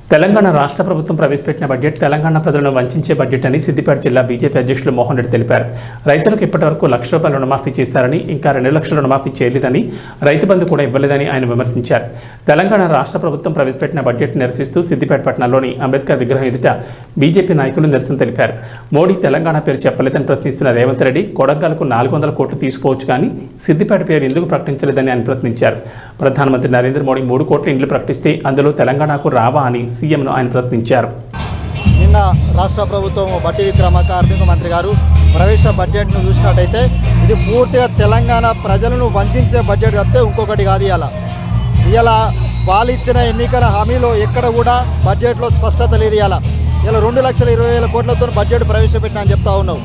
తెలంగాణ రాష్ట్ర ప్రభుత్వం ప్రవేశపెట్టిన బడ్జెట్ తెలంగాణ ప్రజలను వంచే బడ్జెట్ అని సిద్దిపేట జిల్లా బీజేపీ అధ్యక్షులు మోహన్ రెడ్డి తెలిపారు. రైతులకు ఇప్పటివరకు ₹1,00,000 రుణమాఫీ చేశారని, ఇంకా 2 లక్షల రుణమాఫీ చేయలేదని, రైతు బంధు కూడా ఇవ్వలేదని ఆయన విమర్శించారు. తెలంగాణ రాష్ట్ర ప్రభుత్వం ప్రవేశపెట్టిన బడ్జెట్ నిరసిస్తూ సిద్దిపేట పట్టణంలోని అంబేద్కర్ విగ్రహం ఎదుట బీజేపీ నాయకులు నిరసన తెలిపారు. మోడీ తెలంగాణ పేరు చెప్పలేదని ప్రశ్నిస్తున్న రేవంత్ రెడ్డి కొడంగల్కు 400 కోట్లు తీసుకోవచ్చు కానీ సిద్దిపేట పేరు ఎందుకు ప్రకటించలేదని ఆయన ప్రశ్నించారు. ప్రధానమంత్రి నరేంద్ర మోడీ 3 కోట్ల ఇండ్లు ప్రకటిస్తే అందులో తెలంగాణకు రావా అని సీఎంను ఆయన ప్రశ్నించారు. నిన్న రాష్ట్ర ప్రభుత్వం బట్టి విక్రమార్క ఆర్థిక మంత్రి గారు ప్రవేశ బడ్జెట్ను చూసినట్టయితే ఇది పూర్తిగా తెలంగాణ ప్రజలను వంచే బడ్జెట్ తప్పితే ఇంకొకటి కాదు. ఇలా వాళ్ళు ఇచ్చిన ఎన్నికల హామీలో ఎక్కడ కూడా బడ్జెట్లో స్పష్టత లేదు. ఇలా 2,20,000 కోట్లతో బడ్జెట్ ప్రవేశపెట్టినా అని చెప్తా ఉన్నావు.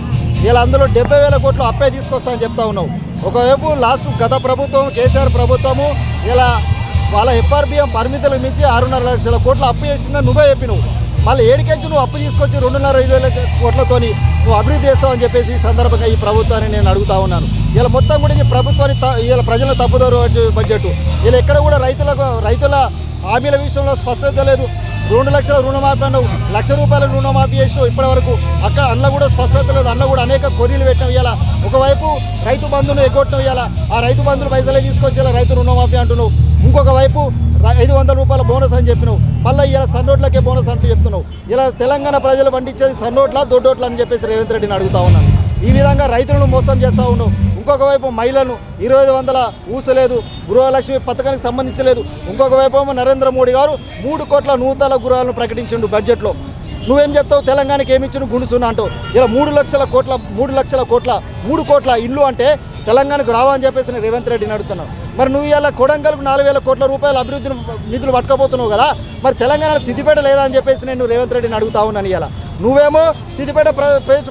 ఇలా అందులో 70,000 కోట్లు అప్పే తీసుకొస్తానని చెప్తా ఉన్నావు. ఒకవైపు లాస్ట్ గత ప్రభుత్వం కేసీఆర్ ప్రభుత్వము ఇలా వాళ్ళ ఎఫ్ఆర్బిఎం పరిమితులకు మించి 6.5 లక్షల కోట్లు అప్పు చేసిందని నువ్వే చెప్పినావు. మళ్ళీ ఏడికెంచి నువ్వు అప్పు తీసుకొచ్చి 2,20,000 కోట్లతో నువ్వు అభివృద్ధి చేస్తావని చెప్పేసి ఈ సందర్భంగా ఈ ప్రభుత్వాన్ని నేను అడుగుతా ఉన్నాను. ఇలా మొత్తం కూడా ఈ ప్రభుత్వాన్ని ఇలా ప్రజలను తప్పుదారు బడ్జెట్. ఇలా ఎక్కడ కూడా రైతుల హామీల విషయంలో స్పష్టత లేదు. 2 లక్షల రుణమాఫీ అన్నావు, ₹1,00,000 రుణమాఫీ చేసినావు ఇప్పటి వరకు. అక్కడ అన్న కూడా స్పష్టత లేదు. అన్న కూడా అనేక కొర్రీలు పెట్టినావు. ఇలా ఒకవైపు రైతు బంధును ఎగ్గొట్టినావు. ఇలా ఆ రైతు బంధులు పైసలే తీసుకొచ్చి ఇలా రైతు రుణమాఫీ అంటున్నావు. ఇంకొక వైపు ₹500 బోనస్ అని చెప్పినావు. మళ్ళీ ఇలా సన్నోట్లకే బోనస్ అంటూ చెప్తున్నావు. ఇలా తెలంగాణ ప్రజలు పండించేది సన్నోట్ల దొడ్డోట్ల అని చెప్పేసి రేవంత్ రెడ్డిని అడుగుతా ఉన్నాను. ఈ విధంగా రైతులను మోసం చేస్తూ ఉన్నావు. ఇంకొక వైపు మహిళలను 2500 ఊసలేదు, గృహలక్ష్మి పథకానికి సంబంధించలేదు. ఇంకొక వైపు నరేంద్ర మోడీ గారు 3 కోట్ల నూతన గృహాలను ప్రకటించిండు బడ్జెట్లో. నువ్వేం చెప్తావు? తెలంగాణకి ఏమి ఇచ్చిన గుండుసున్నా అంటావు. ఇలా 3 కోట్ల ఇల్లు అంటే తెలంగాణకు రావని చెప్పేసి నేను రేవంత్ రెడ్డిని అడుగుతున్నావు. మరి నువ్వు ఇలా కొడంగల్కు 4,000 కోట్ల రూపాయల అభివృద్ధి నిధులు పట్టుకపోతున్నావు కదా, మరి తెలంగాణ సిద్దిపేట లేదా అని చెప్పేసి నేను రేవంత్ రెడ్డిని అడుగుతా ఉన్నాను. ఇలా నువ్వేమో సిద్దిపేట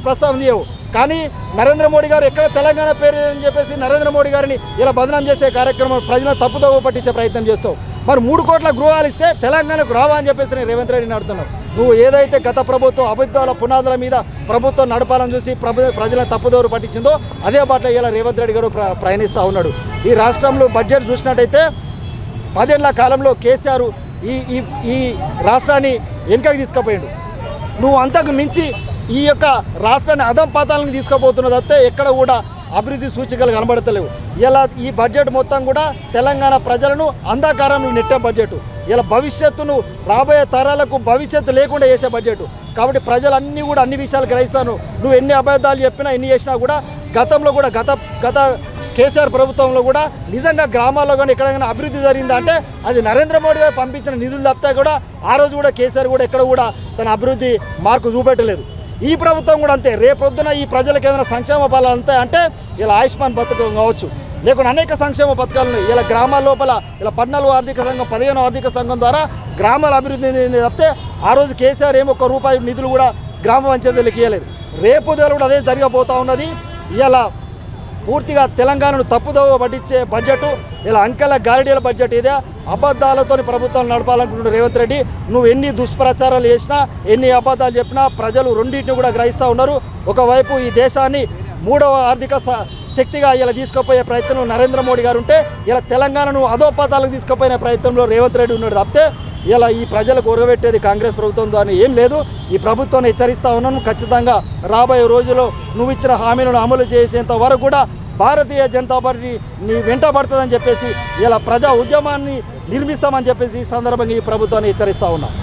ప్రస్తావన చేయవు, కానీ నరేంద్ర మోడీ గారు ఎక్కడ తెలంగాణ పేరు అని చెప్పేసి నరేంద్ర మోడీ గారిని ఇలా బదనాం చేసే కార్యక్రమం ప్రజలను తప్పుదోవ పట్టించే ప్రయత్నం చేస్తావు. మరి 3 కోట్ల గృహాలు ఇస్తే తెలంగాణకు రావా అని చెప్పేసి నేను రేవంత్ రెడ్డిని అడుగుతున్నావు. నువ్వు ఏదైతే గత ప్రభుత్వం అబద్ధాల పునాదుల మీద ప్రభుత్వం నడపాలని చూసి ప్రజలను తప్పుదోవ పట్టించిందో అదే బాటలో ఇలా రేవంత్ రెడ్డి గారు ప్రయాణిస్తూ ఉన్నాడు. ఈ రాష్ట్రంలో బడ్జెట్ చూసినట్టయితే 10 ఏళ్ల కాలంలో కేసీఆర్ ఈ రాష్ట్రాన్ని వెనుకకి తీసుకుపోయాడు. నువ్వు అంతకు మించి ఈ యొక్క రాష్ట్రాన్ని అధంపాతాలను తీసుకుపోతున్న తప్పితే ఎక్కడ కూడా అభివృద్ధి సూచికలు కనబడతలేవు. ఇలా ఈ బడ్జెట్ మొత్తం కూడా తెలంగాణ ప్రజలను అంధకారంలో నెట్టే బడ్జెట్. ఇలా భవిష్యత్తును రాబోయే తరాలకు భవిష్యత్తు లేకుండా చేసే బడ్జెట్. కాబట్టి ప్రజలన్నీ కూడా అన్ని విషయాలు గ్రహిస్తాను. నువ్వు ఎన్ని అబద్ధాలు చెప్పినా ఎన్ని చేసినా కూడా గతంలో కూడా గత కేసీఆర్ ప్రభుత్వంలో కూడా నిజంగా గ్రామాల్లో కానీ ఎక్కడైనా అభివృద్ధి జరిగిందా అంటే అది నరేంద్ర మోడీ గారు పంపించిన నిధులు తప్పితే కూడా ఆ రోజు కూడా కేసీఆర్ కూడా ఎక్కడ కూడా తన అభివృద్ధి మార్కు చూపెట్టలేదు. ఈ ప్రభుత్వం కూడా అంతే. రేపొద్దున ఈ ప్రజలకు ఏదైనా సంక్షేమ ఫలాలు అంతే అంటే ఇలా ఆయుష్మాన్ పథకం కావచ్చు, లేకుంటే అనేక సంక్షేమ పథకాలను ఇలా గ్రామాల లోపల ఇలా 14వ ఆర్థిక సంఘం 15వ ఆర్థిక సంఘం ద్వారా గ్రామాల అభివృద్ధి తప్పితే ఆ రోజు కేసీఆర్ ఏమో ₹1 నిధులు కూడా గ్రామ పంచాయతీలకు ఇవ్వలేదు. రేపు కూడా అదే జరగబోతూ ఉన్నది. ఇలా పూర్తిగా తెలంగాణను తప్పుదోవ పట్టించే బడ్జెట్, ఇలా అంకెల గారిడీల బడ్జెట్ ఇదే. అబద్ధాలతో ప్రభుత్వాలు నడపాలనుకుంటున్న రేవంత్ రెడ్డి నువ్వు ఎన్ని దుష్ప్రచారాలు చేసినా ఎన్ని అబద్ధాలు చెప్పినా ప్రజలు రెండింటిని కూడా గ్రహిస్తూ ఉన్నారు. ఒకవైపు ఈ దేశాన్ని 3వ ఆర్థిక శక్తిగా ఇలా తీసుకుపోయే ప్రయత్నంలో నరేంద్ర మోడీ గారు ఉంటే ఇలా తెలంగాణను అధోపాతాలకు తీసుకుపోయిన ప్రయత్నంలో రేవంత్ రెడ్డి ఉన్నాడు తప్పితే ఇలా ఈ ప్రజలకు ఒరగబెట్టేది కాంగ్రెస్ ప్రభుత్వం ద్వారా ఏం లేదు. ఈ ప్రభుత్వాన్ని హెచ్చరిస్తూ ఉన్నాను. ఖచ్చితంగా రాబోయే రోజుల్లో నువ్వు ఇచ్చిన హామీలను అమలు చేసేంత వరకు కూడా భారతీయ జనతా పార్టీ నీ వెంట పడుతుందని చెప్పేసి ఇలా ప్రజా ఉద్యమాన్ని నిర్మిస్తామని చెప్పేసి ఈ సందర్భంగా ఈ ప్రభుత్వాన్ని హెచ్చరిస్తూ ఉన్నాం.